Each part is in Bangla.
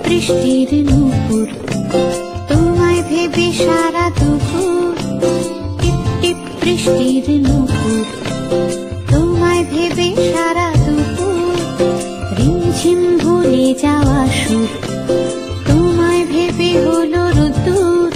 বৃষ্টির নুপুর তোমায় ভেবে সারা দুপুর, টিপ টিপ বৃষ্টির নুপুর তোমায় ভেবে সারা দুপুর, রিমঝিম ভুলে যাওয়া সুর তোমায় ভেবে হলো রোদ্দুর।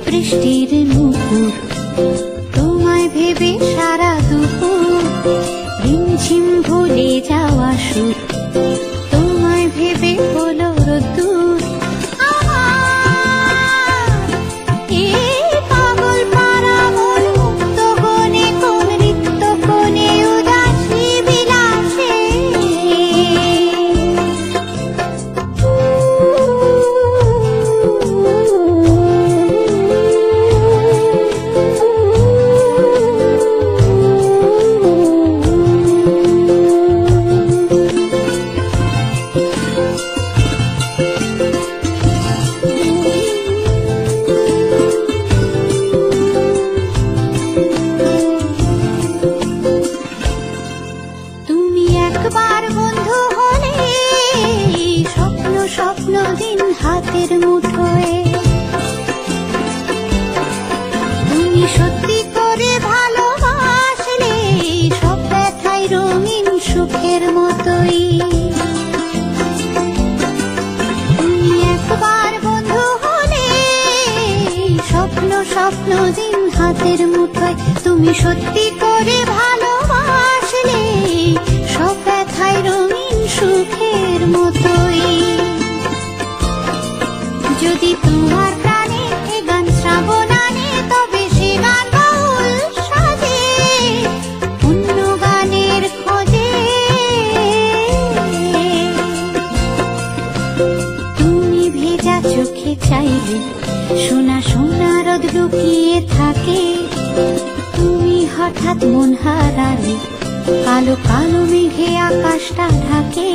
বৃষ্টির নুপুর তোমায় ভেবে সারা দুপুর, রিমঝিম ভুলে যাওয়া সুর তোমায় ভেবে হলো রোদ্দুর। পাগল পারা মন মুক্ত বনে কোন রিক্ত কোণে উদাসী বিলাসে, একবার বন্ধু হলে স্বপ্ন স্বপ্ন দিন হাতের মুঠোয়, তুমি সত্যি করে ভালোবাসলে সব ব্যথাই রঙিন সুখের মতোই। তুমি একবার বন্ধু হলে স্বপ্ন স্বপ্ন দিন হাতের মুঠোয়, তুমি সত্যি করে ভালোবাসলে সব ব্যথাই রঙিন সুখের মতোই। যদি তোমার প্রাণে এ গান শ্রাবণ আনে তবে সে গান বাউল সাজে অন্য গানের খোঁজে। তুমি ভেজা চোখে চাইলে সোনা সোনা রোদ লুকিয়ে থাকে, তুমি হঠাৎ মন হারালে কালো কালো মেঘে আকাশটা ঢাকে।